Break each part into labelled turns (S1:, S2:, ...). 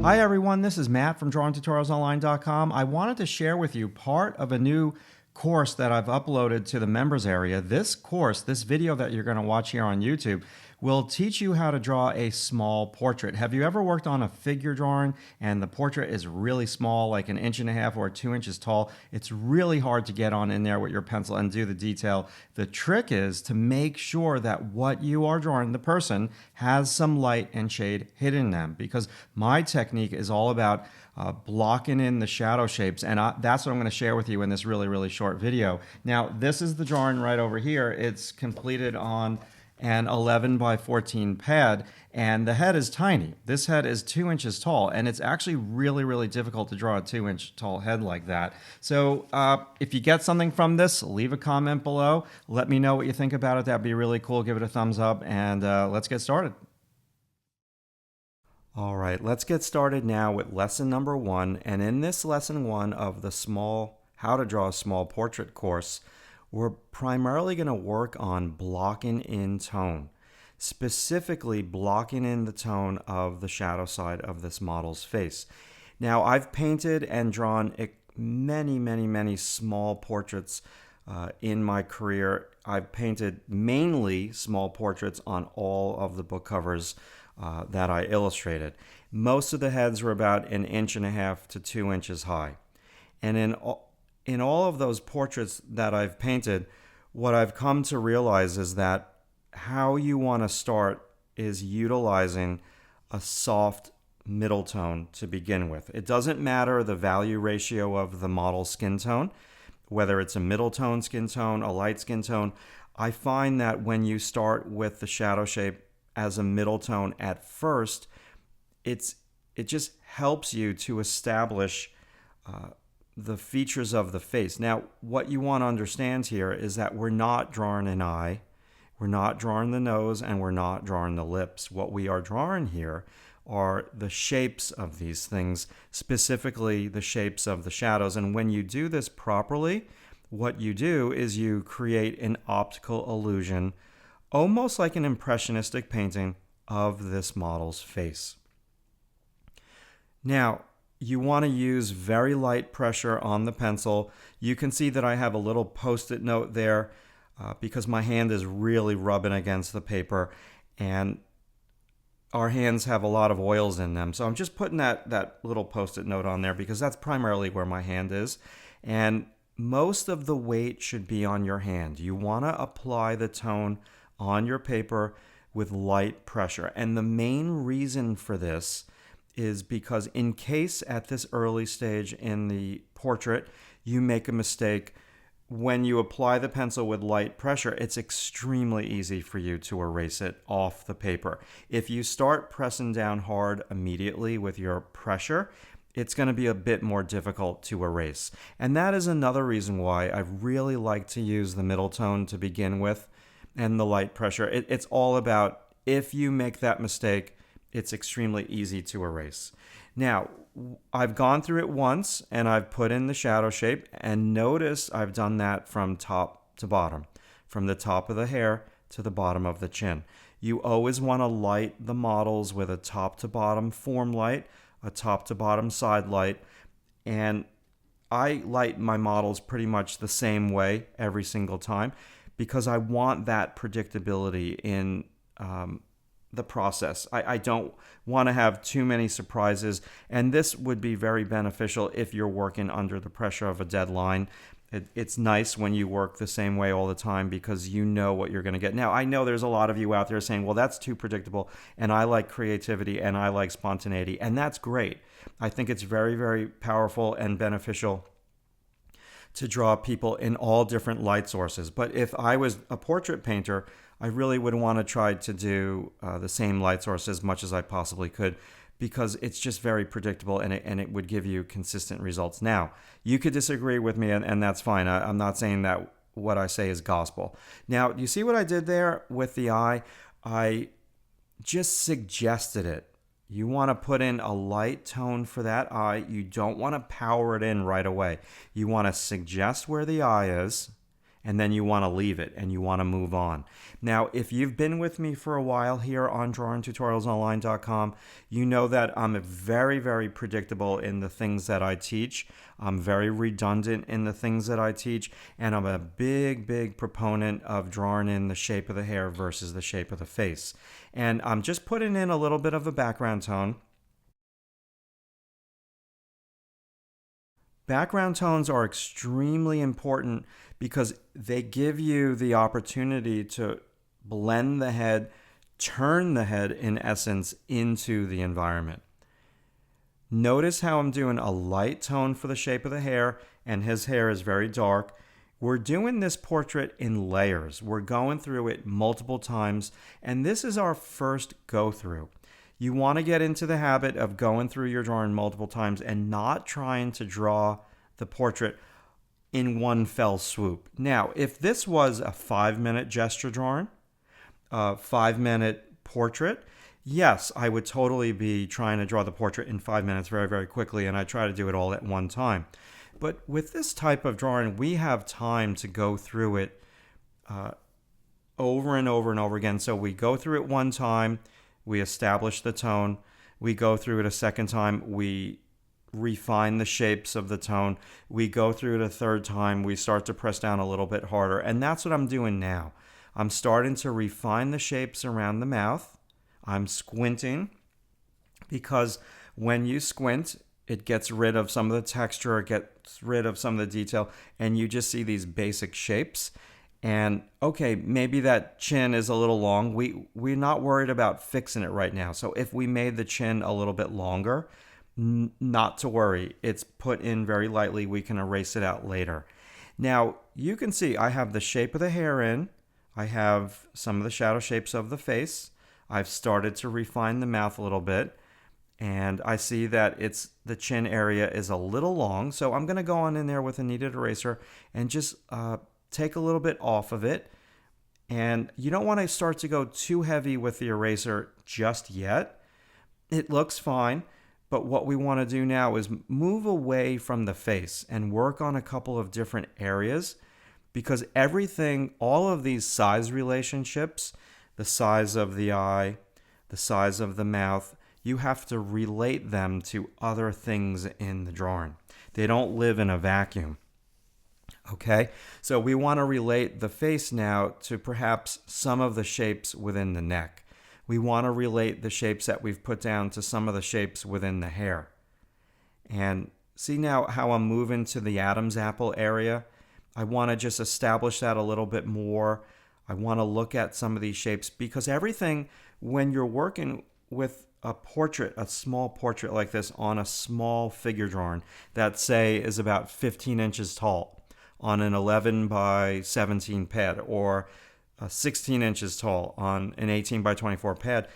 S1: Hi everyone, this is Matt from DrawingTutorialsOnline.com. I wanted to share with you part of a new course that I've uploaded to the members area. This course, this video that you're going to watch here on YouTube, will teach you how to draw a small portrait. Have you ever worked on a figure drawing and the portrait is really small, like 1.5 or 2 inches tall? It's really hard to get on in there with your pencil and do the detail. The trick is to make sure that what you are drawing, the person, has some light and shade hidden in them, because my technique is all about blocking in the shadow shapes, and that's what I'm going to share with you in this really short video. Now, this is the drawing right over here. It's completed on an 11 by 14 pad, and the head is tiny. This head is 2 inches tall, and it's actually really difficult to draw a 2-inch tall head like that. So if you get something from this, leave a comment below. Let me know what you think about it. That'd be really cool. Give it a thumbs up, and let's get started. All right, let's get started now with lesson number 1. And in this lesson 1 of the How to Draw a Small Portrait course, we're primarily going to work on blocking in tone, specifically blocking in the tone of the shadow side of this model's face. Now, I've painted and drawn many small portraits in my career. I've painted mainly small portraits on all of the book covers that I illustrated. Most of the heads were about 1.5 to 2 inches high. And in all of those portraits that I've painted, what I've come to realize is that how you want to start is utilizing a soft middle tone to begin with. It doesn't matter the value ratio of the model's skin tone, whether it's a middle tone skin tone, a light skin tone. I find that when you start with the shadow shape as a middle tone at first, it just helps you to establish the features of the face. Now, what you want to understand here is that we're not drawing an eye, we're not drawing the nose, and we're not drawing the lips. What we are drawing here are the shapes of these things, specifically the shapes of the shadows. And when you do this properly, what you do is you create an optical illusion, almost like an impressionistic painting of this model's face. Now, you want to use very light pressure on the pencil. You can see that I have a little post-it note there because my hand is really rubbing against the paper, and our hands have a lot of oils in them. So I'm just putting that little post-it note on there because that's primarily where my hand is. And most of the weight should be on your hand. You want to apply the tone on your paper with light pressure. And the main reason for this is because in case at this early stage in the portrait you make a mistake, when you apply the pencil with light pressure, it's extremely easy for you to erase it off the paper. If you start pressing down hard immediately with your pressure, it's going to be a bit more difficult to erase. And that is another reason why I really like to use the middle tone to begin with and the light pressure. It's all about, if you make that mistake, it's extremely easy to erase. Now, I've gone through it once and I've put in the shadow shape, and notice I've done that from top to bottom, from the top of the hair to the bottom of the chin. You always want to light the models with a top to bottom form light, a top to bottom side light, and I light my models pretty much the same way every single time because I want that predictability in the process. I don't want to have too many surprises, and this would be very beneficial if you're working under the pressure of a deadline. It's nice when you work the same way all the time because you know what you're going to get. Now, I know there's a lot of you out there saying, well, that's too predictable, and I like creativity and I like spontaneity, and that's great. I think it's very powerful and beneficial to draw people in all different light sources. But if I was a portrait painter, I really would want to try to do the same light source as much as I possibly could, because it's just very predictable and it would give you consistent results. Now, you could disagree with me, and that's fine. I'm not saying that what I say is gospel. Now, you see what I did there with the eye? I just suggested it. You want to put in a light tone for that eye. You don't want to power it in right away. You want to suggest where the eye is, and then you want to leave it and you want to move on. Now, if you've been with me for a while here on drawingtutorialsonline.com, you know that I'm very, very predictable in the things that I teach. I'm very redundant in the things that I teach, and I'm a big, big proponent of drawing in the shape of the hair versus the shape of the face. And I'm just putting in a little bit of a background tone. Background tones are extremely important because they give you the opportunity to blend the head, turn the head in essence into the environment. Notice how I'm doing a light tone for the shape of the hair, and his hair is very dark. We're doing this portrait in layers. We're going through it multiple times, and this is our first go through. You want to get into the habit of going through your drawing multiple times and not trying to draw the portrait in one fell swoop. Now, if this was a 5-minute gesture drawing, a 5-minute portrait, yes, I would totally be trying to draw the portrait in 5 minutes very, very quickly, and I try to do it all at one time. But with this type of drawing, we have time to go through it over and over and over again. So we go through it one time, we establish the tone, we go through it a second time, we refine the shapes of the tone, we go through it a third time, we start to press down a little bit harder, and that's what I'm doing now. I'm starting to refine the shapes around the mouth. I'm squinting because when you squint, it gets rid of some of the texture, it gets rid of some of the detail, and you just see these basic shapes. And okay, maybe that chin is a little long. We're not worried about fixing it right now. So if we made the chin a little bit longer, not to worry. It's put in very lightly. We can erase it out later. Now, you can see I have the shape of the hair in. I have some of the shadow shapes of the face. I've started to refine the mouth a little bit. And I see that the chin area is a little long. So I'm going to go on in there with a kneaded eraser and just take a little bit off of it. And you don't want to start to go too heavy with the eraser just yet. It looks fine. But what we want to do now is move away from the face and work on a couple of different areas, because everything, all of these size relationships, the size of the eye, the size of the mouth, you have to relate them to other things in the drawing. They don't live in a vacuum. Okay, so we want to relate the face now to perhaps some of the shapes within the neck. We want to relate the shapes that we've put down to some of the shapes within the hair. And see now how I'm moving to the Adam's apple area? I want to just establish that a little bit more. I want to look at some of these shapes, because everything, when you're working with a portrait, a small portrait like this on a small figure drawing that, say, is about 15 inches tall on an 11 by 17 pad, or 16 inches tall on an 18 by 24 pad,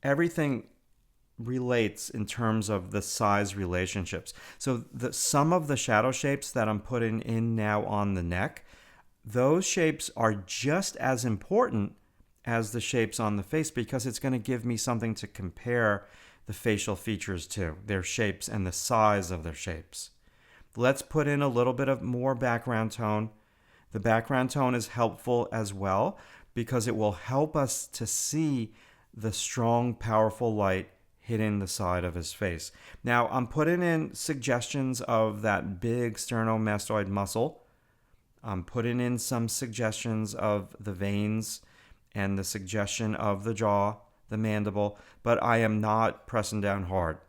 S1: everything relates in terms of the size relationships. So some of the shadow shapes that I'm putting in now on the neck, those shapes are just as important as the shapes on the face, because it's going to give me something to compare the facial features to, their shapes and the size of their shapes. Let's put in a little bit of more background tone. The background tone is helpful as well, because it will help us to see the strong, powerful light hitting the side of his face. Now, I'm putting in suggestions of that big sternomastoid muscle. I'm putting in some suggestions of the veins and the suggestion of the jaw, the mandible, but I am not pressing down hard.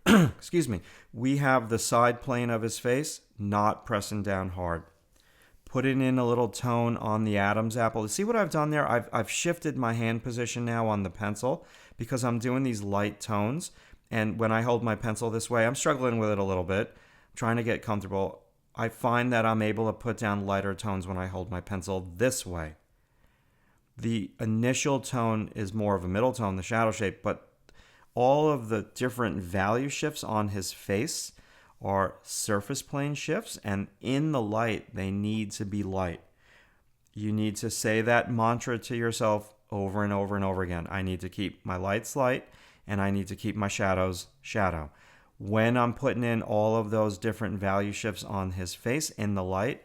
S1: Excuse me. We have the side plane of his face, not pressing down hard. Putting in a little tone on the Adam's apple. See what I've done there? I've shifted my hand position now on the pencil, because I'm doing these light tones. And when I hold my pencil this way, I'm struggling with it a little bit, trying to get comfortable. I find that I'm able to put down lighter tones when I hold my pencil this way. The initial tone is more of a middle tone, the shadow shape, but all of the different value shifts on his face are surface plane shifts, and in the light, they need to be light. You need to say that mantra to yourself over and over and over again. I need to keep my lights light, and I need to keep my shadows shadow. when I'm putting in all of those different value shifts on his face in the light,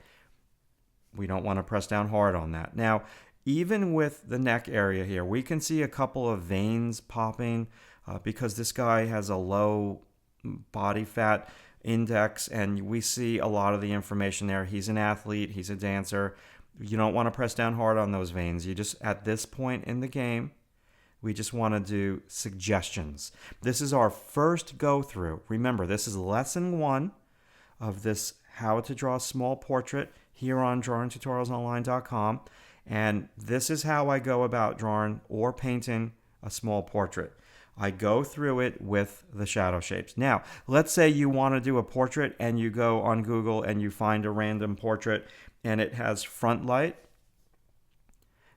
S1: we don't want to press down hard on that. Now, even with the neck area here, we can see a couple of veins popping because this guy has a low body fat index, and we see a lot of the information there. He's an athlete, he's a dancer. You don't want to press down hard on those veins. You just, at this point in the game, we just want to do suggestions. This is our first go through. Remember, this is lesson 1 of this how to draw a small portrait here on drawingtutorialsonline.com. And this is how I go about drawing or painting a small portrait. I go through it with the shadow shapes. Now, let's say you want to do a portrait and you go on Google and you find a random portrait and it has front light.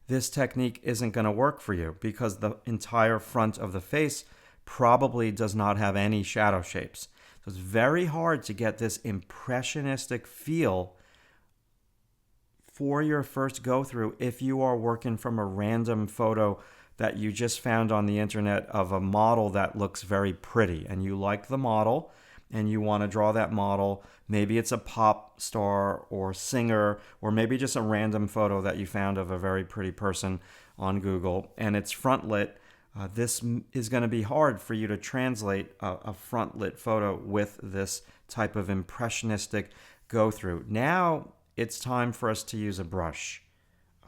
S1: This technique isn't going to work for you because the entire front of the face probably does not have any shadow shapes. So it's very hard to get this impressionistic feel for your first go through if you are working from a random photo that you just found on the internet of a model that looks very pretty and you like the model and you want to draw that model. Maybe it's a pop star or singer, or maybe just a random photo that you found of a very pretty person on Google and it's front lit. This is going to be hard for you to translate a front lit photo with this type of impressionistic go through. Now it's time for us to use a brush.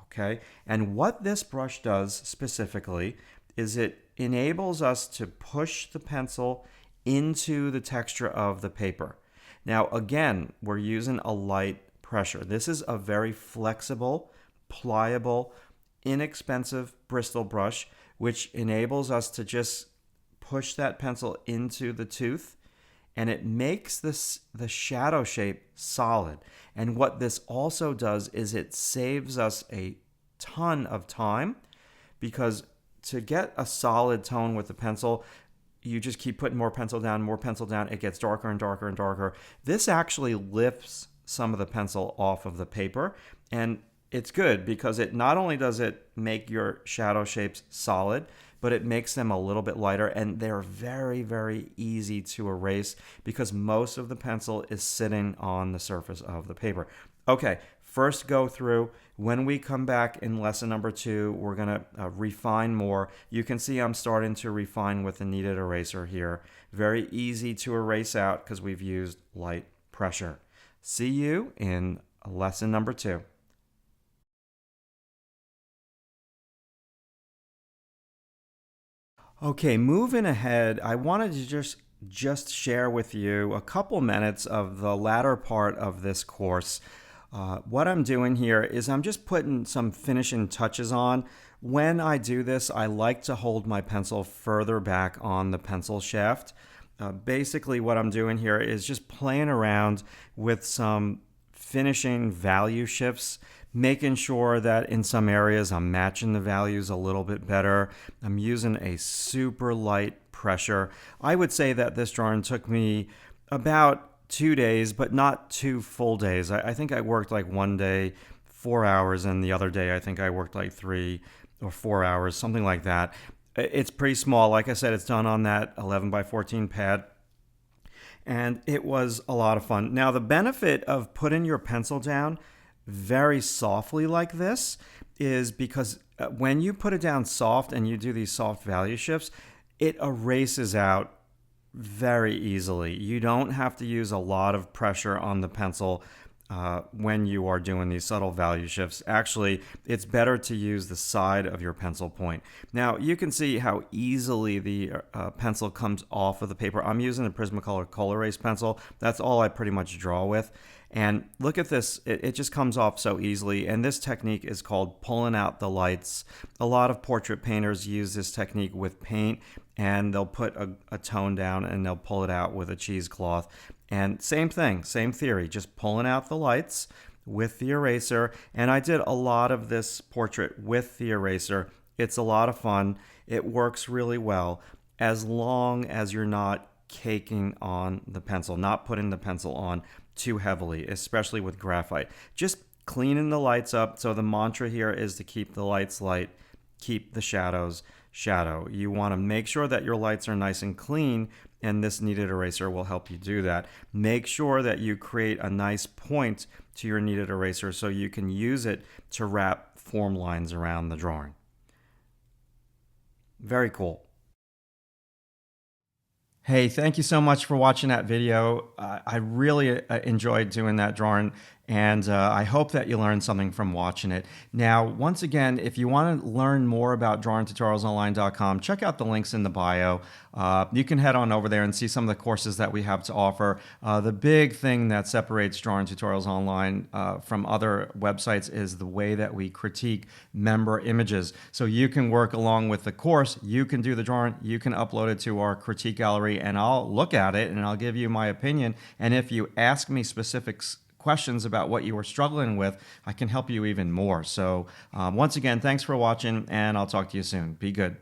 S1: Okay, and what this brush does specifically is it enables us to push the pencil into the texture of the paper. Now, again, we're using a light pressure. This is a very flexible, pliable, inexpensive Bristol brush, which enables us to just push that pencil into the tooth, and it makes the shadow shape solid. And what this also does is it saves us a ton of time, because to get a solid tone with the pencil, you just keep putting more pencil down, it gets darker and darker and darker. This actually lifts some of the pencil off of the paper, and it's good because it not only does it make your shadow shapes solid, but it makes them a little bit lighter, and they're very, very easy to erase because most of the pencil is sitting on the surface of the paper. Okay, first go through. When we come back in lesson number 2, we're going to refine more. You can see I'm starting to refine with the kneaded eraser here. Very easy to erase out because we've used light pressure. See you in lesson number 2. Okay, moving ahead, I wanted to just share with you a couple minutes of the latter part of this course. What I'm doing here is I'm just putting some finishing touches on. When I do this, I like to hold my pencil further back on the pencil shaft. Basically, what I'm doing here is just playing around with some finishing value shifts, making sure that in some areas I'm matching the values a little bit better. I'm using a super light pressure. I would say that this drawing took me about 2 days, but not 2 full days. I think I worked like one day 4 hours, and the other day I think I worked like 3 or 4 hours, something like that. It's pretty small. Like I said, it's done on that 11 by 14 pad, and it was a lot of fun. Now, the benefit of putting your pencil down very softly like this is because when you put it down soft and you do these soft value shifts, it erases out very easily. You don't have to use a lot of pressure on the pencil when you are doing these subtle value shifts. Actually, it's better to use the side of your pencil point. Now, you can see how easily the pencil comes off of the paper. I'm using a Prismacolor Col-Erase pencil. That's all I pretty much draw with. And look at this, it just comes off so easily. And this technique is called pulling out the lights. A lot of portrait painters use this technique with paint, and they'll put a tone down and they'll pull it out with a cheesecloth. And same thing, same theory, just pulling out the lights with the eraser. And I did a lot of this portrait with the eraser. It's a lot of fun. It works really well as long as you're not caking on the pencil, not putting the pencil on too heavily, especially with graphite. Just cleaning the lights up. So the mantra here is to keep the lights light, keep the shadows shadow. You want to make sure that your lights are nice and clean and this kneaded eraser will help you do that. Make sure that you create a nice point to your kneaded eraser so you can use it to wrap form lines around the drawing. Very cool. Hey, thank you so much for watching that video. I really enjoyed doing that drawing, and I hope that you learned something from watching it. Now, once again, if you want to learn more about drawingtutorialsonline.com, check out the links in the bio. You can head on over there and see some of the courses that we have to offer. The big thing that separates Drawing Tutorials Online from other websites is the way that we critique member images. So you can work along with the course, you can do the drawing, you can upload it to our critique gallery, and I'll look at it and I'll give you my opinion. And if you ask me specific questions about what you were struggling with, I can help you even more. So once again, thanks for watching, and I'll talk to you soon. Be good.